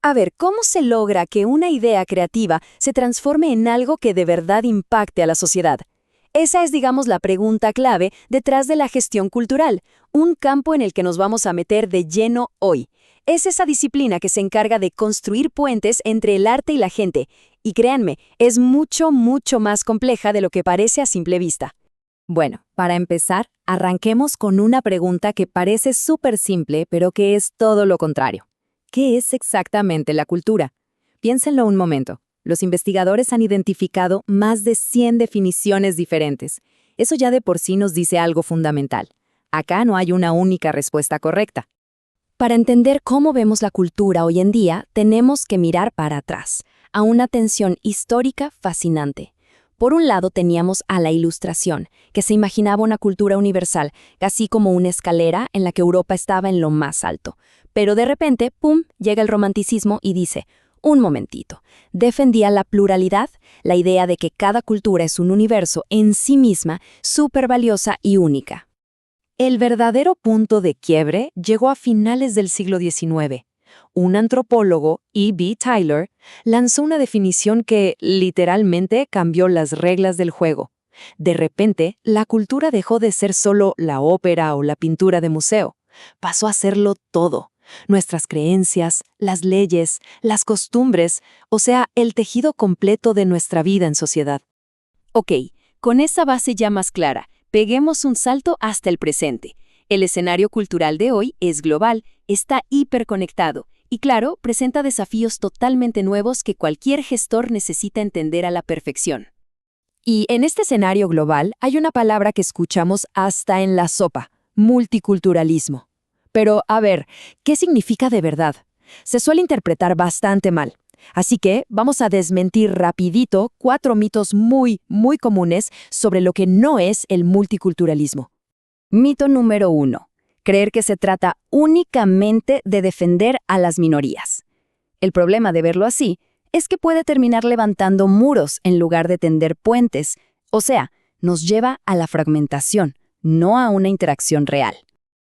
A ver, ¿cómo se logra que una idea creativa se transforme en algo que de verdad impacte a la sociedad? Esa es, digamos, la pregunta clave detrás de la gestión cultural, un campo en el que nos vamos a meter de lleno hoy. Es esa disciplina que se encarga de construir puentes entre el arte y la gente, y créanme, es mucho, mucho más compleja de lo que parece a simple vista. Bueno, para empezar, arranquemos con una pregunta que parece súper simple, pero que es todo lo contrario. ¿Qué es exactamente la cultura? Piénsenlo un momento. Los investigadores han identificado más de 100 definiciones diferentes. Eso ya de por sí nos dice algo fundamental. Acá no hay una única respuesta correcta. Para entender cómo vemos la cultura hoy en día, tenemos que mirar para atrás, a una tensión histórica fascinante. Por un lado teníamos a la Ilustración, que se imaginaba una cultura universal, casi como una escalera en la que Europa estaba en lo más alto. Pero de repente, ¡pum!, llega el romanticismo y dice, un momentito, defendía la pluralidad, la idea de que cada cultura es un universo en sí misma, súper valiosa y única. El verdadero punto de quiebre llegó a finales del siglo XIX. Un antropólogo, E.B. Tylor, lanzó una definición que literalmente cambió las reglas del juego. De repente, la cultura dejó de ser solo la ópera o la pintura de museo. Pasó a serlo todo. Nuestras creencias, las leyes, las costumbres, o sea, el tejido completo de nuestra vida en sociedad. Ok, con esa base ya más clara, peguemos un salto hasta el presente. El escenario cultural de hoy es global, está hiperconectado y, claro, presenta desafíos totalmente nuevos que cualquier gestor necesita entender a la perfección. Y en este escenario global hay una palabra que escuchamos hasta en la sopa: multiculturalismo. Pero, a ver, ¿qué significa de verdad? Se suele interpretar bastante mal. Así que vamos a desmentir rapidito 4 mitos muy, muy comunes sobre lo que no es el multiculturalismo. Mito número 1. Creer que se trata únicamente de defender a las minorías. El problema de verlo así es que puede terminar levantando muros en lugar de tender puentes, o sea, nos lleva a la fragmentación, no a una interacción real.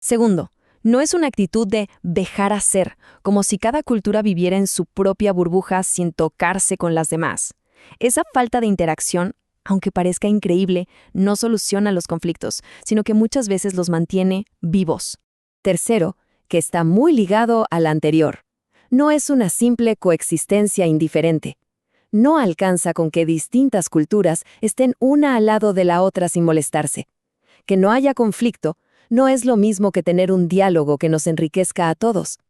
Segundo, no es una actitud de dejar hacer, como si cada cultura viviera en su propia burbuja sin tocarse con las demás. Esa falta de interacción, aunque parezca increíble, no soluciona los conflictos, sino que muchas veces los mantiene vivos. Tercero, que está muy ligado al anterior. No es una simple coexistencia indiferente. No alcanza con que distintas culturas estén una al lado de la otra sin molestarse. Que no haya conflicto no es lo mismo que tener un diálogo que nos enriquezca a todos.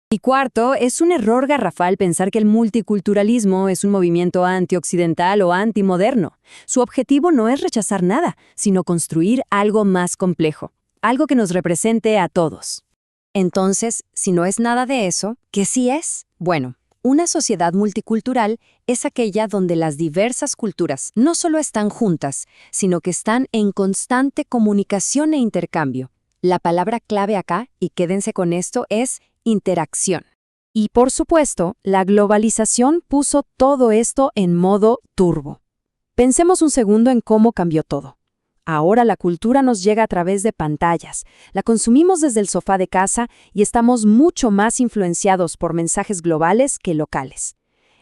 Y cuarto, es un error garrafal pensar que el multiculturalismo es un movimiento antioccidental o antimoderno. Su objetivo no es rechazar nada, sino construir algo más complejo, algo que nos represente a todos. Entonces, si no es nada de eso, ¿qué sí es? Bueno, una sociedad multicultural es aquella donde las diversas culturas no solo están juntas, sino que están en constante comunicación e intercambio. La palabra clave acá, y quédense con esto, es interacción. Y por supuesto, la globalización puso todo esto en modo turbo. Pensemos un segundo en cómo cambió todo. Ahora la cultura nos llega a través de pantallas, la consumimos desde el sofá de casa y estamos mucho más influenciados por mensajes globales que locales.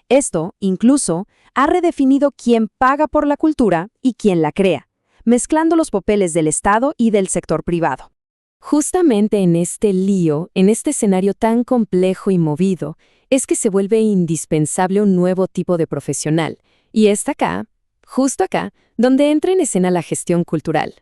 Esto, incluso, ha redefinido quién paga por la cultura y quién la crea, mezclando los papeles del Estado y del sector privado. Justamente en este lío, en este escenario tan complejo y movido, es que se vuelve indispensable un nuevo tipo de profesional, y está acá, justo acá, donde entra en escena la gestión cultural.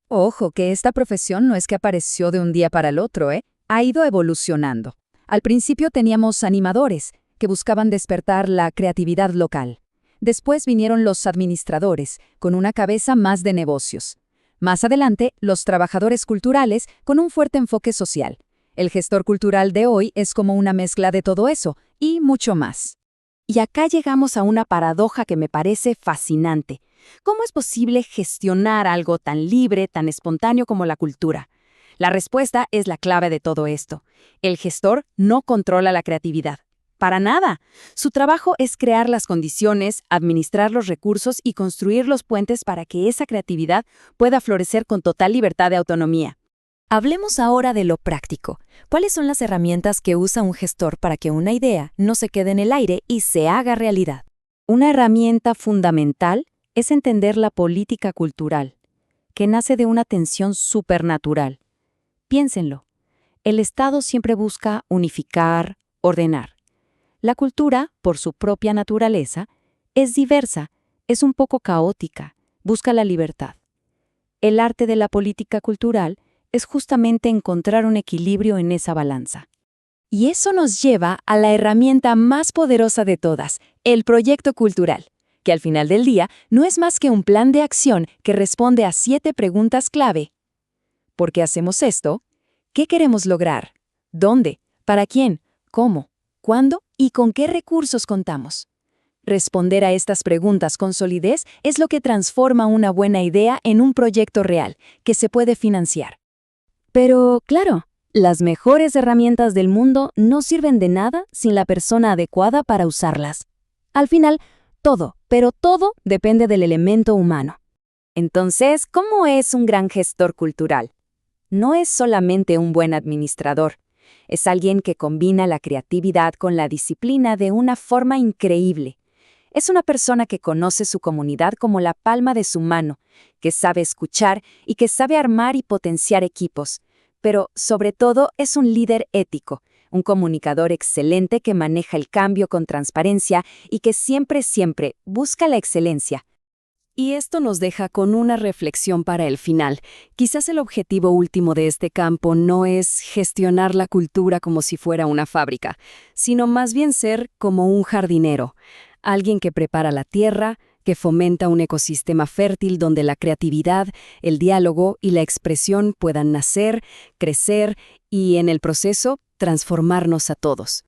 Ojo, que esta profesión no es que apareció de un día para el otro, ha ido evolucionando. Al principio teníamos animadores, que buscaban despertar la creatividad local. Después vinieron los administradores, con una cabeza más de negocios. Más adelante, los trabajadores culturales, con un fuerte enfoque social. El gestor cultural de hoy es como una mezcla de todo eso, y mucho más. Y acá llegamos a una paradoja que me parece fascinante. ¿Cómo es posible gestionar algo tan libre, tan espontáneo como la cultura? La respuesta es la clave de todo esto. El gestor no controla la creatividad. Para nada. Su trabajo es crear las condiciones, administrar los recursos y construir los puentes para que esa creatividad pueda florecer con total libertad de autonomía. Hablemos ahora de lo práctico. ¿Cuáles son las herramientas que usa un gestor para que una idea no se quede en el aire y se haga realidad? Una herramienta fundamental es entender la política cultural, que nace de una tensión supernatural. Piénsenlo. El Estado siempre busca unificar, ordenar. La cultura, por su propia naturaleza, es diversa, es un poco caótica, busca la libertad. El arte de la política cultural es justamente encontrar un equilibrio en esa balanza. Y eso nos lleva a la herramienta más poderosa de todas, el proyecto cultural, que al final del día no es más que un plan de acción que responde a 7 preguntas clave. ¿Por qué hacemos esto? ¿Qué queremos lograr? ¿Dónde? ¿Para quién? ¿Cómo? ¿Cuándo? ¿Y con qué recursos contamos? Responder a estas preguntas con solidez es lo que transforma una buena idea en un proyecto real, que se puede financiar. Pero, claro, las mejores herramientas del mundo no sirven de nada sin la persona adecuada para usarlas. Al final, todo, pero todo depende del elemento humano. Entonces, ¿cómo es un gran gestor cultural? No es solamente un buen administrador. Es alguien que combina la creatividad con la disciplina de una forma increíble. Es una persona que conoce su comunidad como la palma de su mano, que sabe escuchar y que sabe armar y potenciar equipos. Pero, sobre todo, es un líder ético, un comunicador excelente que maneja el cambio con transparencia y que siempre busca la excelencia. Y esto nos deja con una reflexión para el final. Quizás el objetivo último de este campo no es gestionar la cultura como si fuera una fábrica, sino más bien ser como un jardinero, alguien que prepara la tierra, que fomenta un ecosistema fértil donde la creatividad, el diálogo y la expresión puedan nacer, crecer y, en el proceso, transformarnos a todos.